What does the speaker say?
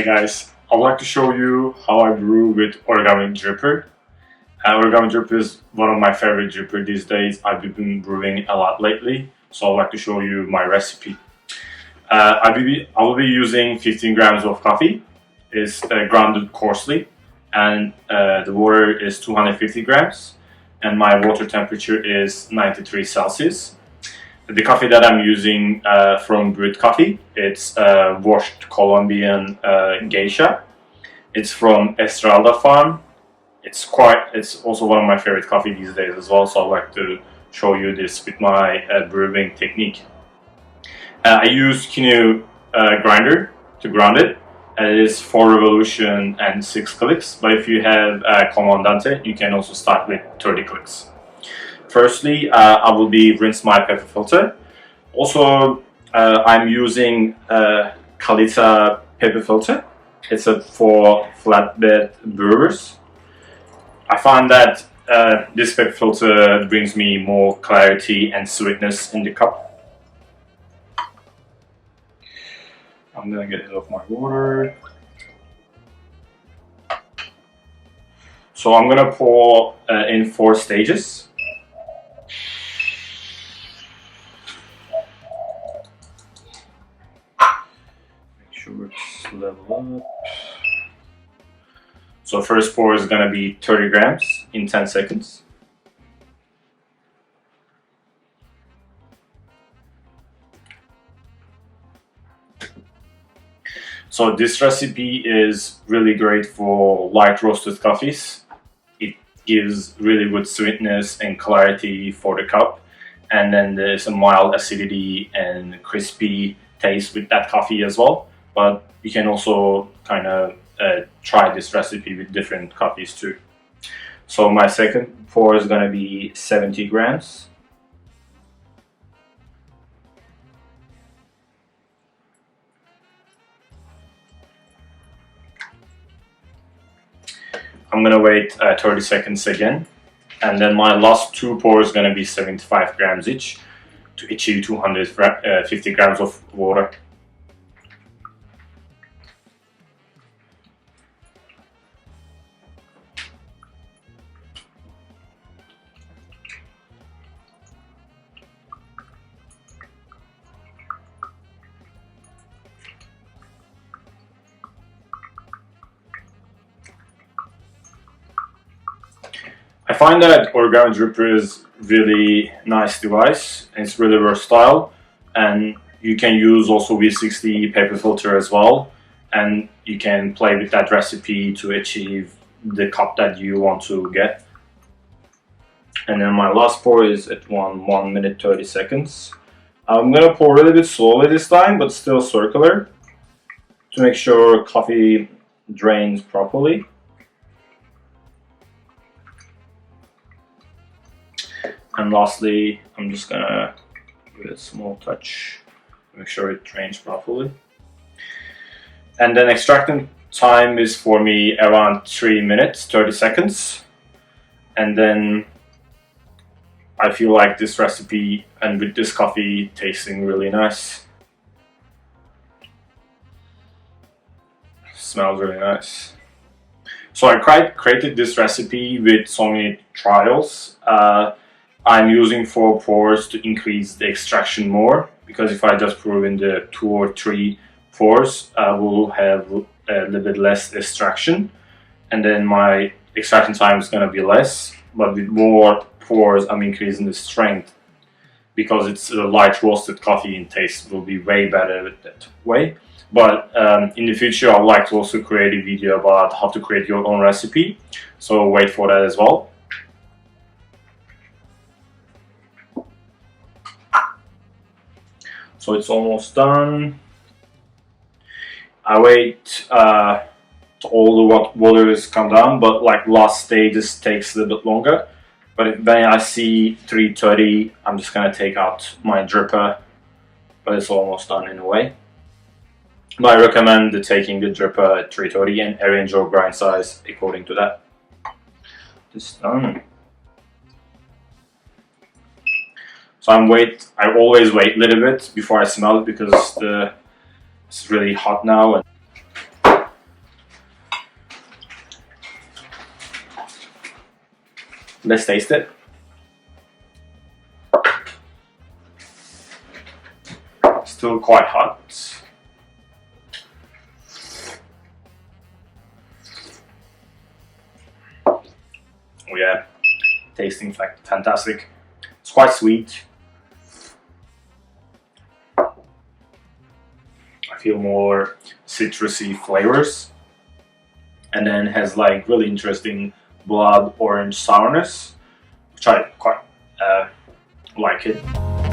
guys, I'd like to show you how I brew with Origami dripper. Origami dripper is one of my favorite dripper these days. I've been brewing a lot lately, so I'd like to show you my recipe. I will be using 15 grams of coffee. It's grounded coarsely, and the water is 250 grams, and my water temperature is 93 Celsius. The coffee that I'm using from B.R.U.T coffee, it's washed Colombian geisha. It's from Esmeralda farm. It's also one of my favorite coffee these days as well, so I'd like to show you this with my brewing technique. I use Kinu grinder to ground it. It is 4 revolution and 6 clicks, but if you have Comandante, you can also start with 30 clicks. Firstly, I will be rinse my pepper filter. Also, I'm using Kalita pepper filter. It's for flatbed brewers. I find that this pepper filter brings me more clarity and sweetness in the cup. I'm gonna get rid of my water. So I'm gonna pour in 4 stages. Make sure it's level up. So first pour is gonna be 30 grams in 10 seconds. So this recipe is really great for light roasted coffees. It gives really good sweetness and clarity for the cup. And then there's a mild acidity and crispy taste with that coffee as well. But you can also kind of try this recipe with different coffees too. So my second pour is going to be 70 grams. I'm going to wait 30 seconds again. And then my last 2 pours is going to be 75 grams each to achieve 250 grams of water. I find that Origami dripper is really nice device, and it's really versatile, and you can use also V60 paper filter as well, and you can play with that recipe to achieve the cup that you want to get. And then my last pour is at 1 minute 30 seconds. I'm gonna pour a little bit slowly this time, but still circular, to make sure coffee drains properly. And lastly, I'm just gonna give it a small touch, make sure it drains properly. And then extracting time is for me around 3 minutes, 30 seconds. And then I feel like this recipe and with this coffee tasting really nice. Smells really nice. So I created this recipe with so many trials. I'm using 4 pours to increase the extraction more, because if I just pour in the 2 or 3 pours, we'll have a little bit less extraction, and then my extraction time is going to be less. But with more pours, I'm increasing the strength, because it's a light roasted coffee and taste will be way better with that way. But in the future, I'd like to also create a video about how to create your own recipe, so wait for that as well. So it's almost done. I wait till all the water is come down, but like last stages takes a little bit longer. But when I see 3:30, I'm just gonna take out my dripper, but it's almost done in a way. But I recommend taking the dripper at 3:30 and arrange your grind size according to that. This is done. So I always wait a little bit before I smell it, because it's really hot now. Let's taste it. Still quite hot. Oh yeah, tasting fantastic. It's quite sweet. I feel more citrusy flavors, and then has like really interesting blood orange sourness, which I quite like it.